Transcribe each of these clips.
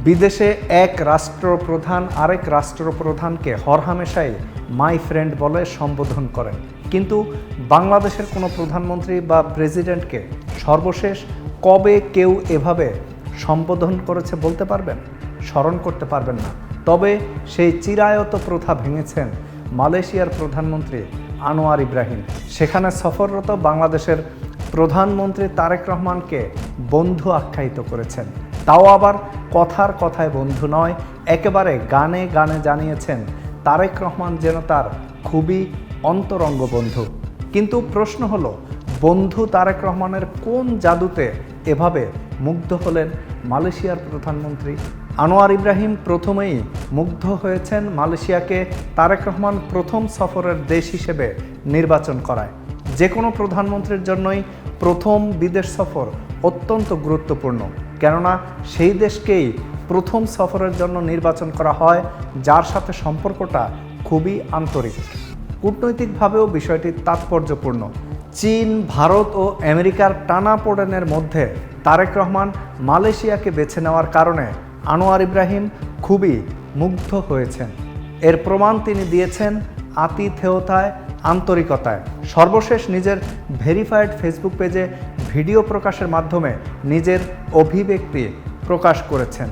বিদেশে এক রাষ্ট্রপ্রধান আরেক রাষ্ট্রপ্রধানকে হরহামেশাই মাই ফ্রেন্ড বলে সম্বোধন করেন, কিন্তু বাংলাদেশের কোনো প্রধানমন্ত্রী বা প্রেসিডেন্টকে সর্বশেষ কবে কেউ এভাবে সম্বোধন করেছে বলতে পারবেন? স্মরণ করতে পারবেন না। তবে সেই চিরায়ত প্রথা ভেঙেছেন মালয়েশিয়ার প্রধানমন্ত্রী আনোয়ার ইব্রাহিম। সেখানে সফররত বাংলাদেশের প্রধানমন্ত্রী তারেক রহমানকে বন্ধু আখ্যায়িত করেছেন, তাও আবার কথার কথায় বন্ধু নয়, একেবারে গানে গানে জানিয়েছেন তারেক রহমান যেন তার খুবই অন্তরঙ্গ বন্ধু। কিন্তু প্রশ্ন হলো, বন্ধু তারেক রহমানের কোন জাদুতে এভাবে মুগ্ধ হলেন মালয়েশিয়ার প্রধানমন্ত্রী? আনোয়ার ইব্রাহিম প্রথমেই মুগ্ধ হয়েছেন মালয়েশিয়াকে তারেক রহমান প্রথম সফরের দেশ হিসেবে নির্বাচন করায়। যে কোনো প্রধানমন্ত্রীর জন্যই প্রথম বিদেশ সফর অত্যন্ত গুরুত্বপূর্ণ, কেননা সেই দেশকেই প্রথম সফরের জন্য নির্বাচন করা হয় যার সাথে সম্পর্কটা খুবই আন্তরিক। কূটনৈতিকভাবেও বিষয়টি তাৎপর্যপূর্ণ। চীন, ভারত ও আমেরিকার টানাপোড়েনের মধ্যে তারেক রহমান মালয়েশিয়াকে বেছে নেওয়ার কারণে আনোয়ার ইব্রাহিম খুবই মুগ্ধ হয়েছেন। এর প্রমাণ তিনি দিয়েছেন আতিথেয়তায়, আন্তরিকতায়। সর্বশেষ নিজের ভেরিফাইড ফেসবুক পেজে ভিডিও প্রকাশের মাধ্যমে নিজের অভিব্যক্তি প্রকাশ করেছেন।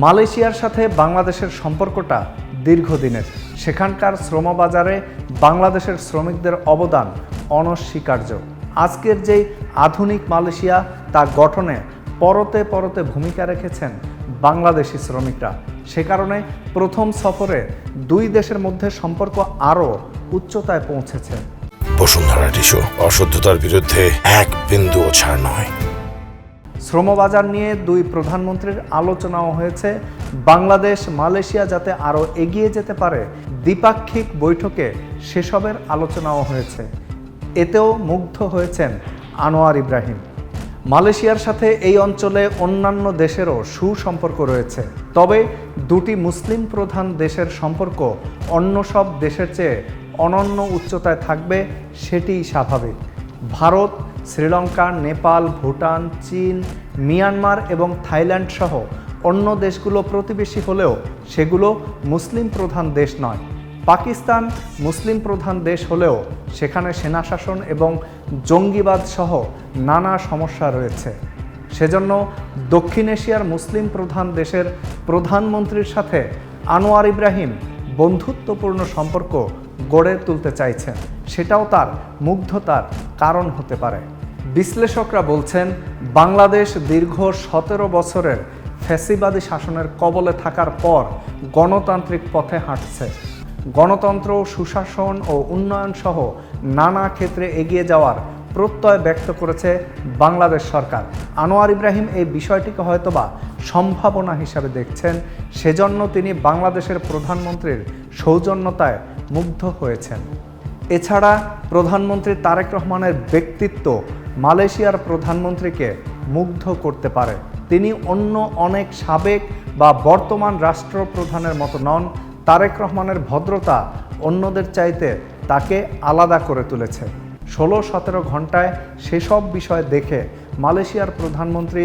মালয়েশিয়ার সাথে বাংলাদেশের সম্পর্কটা দীর্ঘদিনের। সেখানকার শ্রমবাজারে বাংলাদেশের শ্রমিকদের অবদান অনস্বীকার্য। আজকের যেই আধুনিক মালয়েশিয়া তা গঠনে পরতে পরতে ভূমিকা রেখেছেন বাংলাদেশি শ্রমিকরা। সে কারণে প্রথম সফরে দুই দেশের মধ্যে সম্পর্ক আরও উচ্চতায় পৌঁছেছে। বসুন্ধরা টিস্যু, অশুদ্ধতার বিরুদ্ধে এক বিন্দুও ছাড় নয়। শ্রমবাজার নিয়ে দুই প্রধানমন্ত্রীর আলোচনাও হয়েছে। বাংলাদেশ মালয়েশিয়া যাতে আরও এগিয়ে যেতে পারে, দ্বিপাক্ষিক বৈঠকে সেসবের আলোচনাও হয়েছে। এতেও মুগ্ধ হয়েছেন আনোয়ার ইব্রাহিম। মালয়েশিয়ার সাথে এই অঞ্চলে অন্যান্য দেশেরও সুসম্পর্ক রয়েছে, তবে দুটি মুসলিম প্রধান দেশের সম্পর্ক অন্য সব দেশের চেয়ে অনন্য উচ্চতায় থাকবে, সেটিই স্বাভাবিক। ভারত, শ্রীলঙ্কা, নেপাল, ভুটান, চীন, মিয়ানমার এবং থাইল্যান্ড সহ অন্য দেশগুলো প্রতিবেশী হলেও সেগুলো মুসলিম প্রধান দেশ নয়। পাকিস্তান মুসলিম প্রধান দেশ হলেও সেখানে সেনাশাসন এবং জঙ্গিবাদ সহ নানা সমস্যা রয়েছে। সেজন্য দক্ষিণ এশিয়ার মুসলিম প্রধান দেশের প্রধানমন্ত্রীর সাথে আনোয়ার ইব্রাহিম বন্ধুত্বপূর্ণ সম্পর্ক গড়ে তুলতে চাইছেন, সেটাও তার মুগ্ধতার কারণ হতে পারে। বিশ্লেষকরা বলছেন, বাংলাদেশ দীর্ঘ 17 বছরের ফ্যাসিবাদী শাসনের কবলে থাকার পর গণতান্ত্রিক পথে হাঁটছে। গণতন্ত্র, সুশাসন ও উন্নয়ন সহ নানা ক্ষেত্রে এগিয়ে যাওয়ার প্রত্যয় ব্যক্ত করেছে বাংলাদেশ সরকার। আনোয়ার ইব্রাহিম এই বিষয়টিকে হয়তোবা সম্ভাবনা হিসাবে দেখছেন, সেজন্য তিনি বাংলাদেশের প্রধানমন্ত্রীর সৌজন্যতায় মুগ্ধ হয়েছেন। এছাড়া প্রধানমন্ত্রী তারেক রহমানের ব্যক্তিত্ব মালয়েশিয়ার প্রধানমন্ত্রীকে মুগ্ধ করতে পারে। তিনি অন্য অনেক সাবেক বা বর্তমান রাষ্ট্রপ্রধানের মতো নন। তারেক রহমানের ভদ্রতা অন্যদের চাইতে তাকে আলাদা করে তুলেছে। 16-17 ঘন্টায় সেসব বিষয় দেখে মালয়েশিয়ার প্রধানমন্ত্রী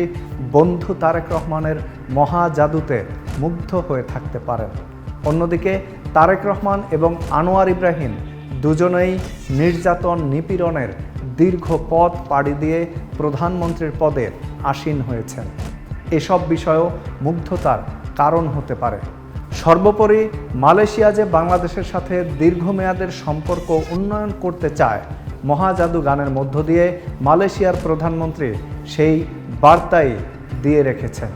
বন্ধু তারেক রহমানের মহা জাদুতে মুগ্ধ হয়ে থাকতে পারেন। অন্যদিকে তারেক রহমান এবং আনোয়ার ইব্রাহিম দুজনেই নির্যাতন, নিপীড়নের দীর্ঘ পথ পাড়ি দিয়ে প্রধানমন্ত্রীর পদে আসীন হয়েছেন। এসব বিষয়ও মুগ্ধতার কারণ হতে পারে। সর্বোপরি মালয়েশিয়া যে বাংলাদেশের সাথে দীর্ঘমেয়াদের সম্পর্ক উন্নয়ন করতে চায়, মহাজাদু গানের মধ্য দিয়ে মালয়েশিয়ার প্রধানমন্ত্রী সেই বার্তাই দিয়ে রেখেছেন।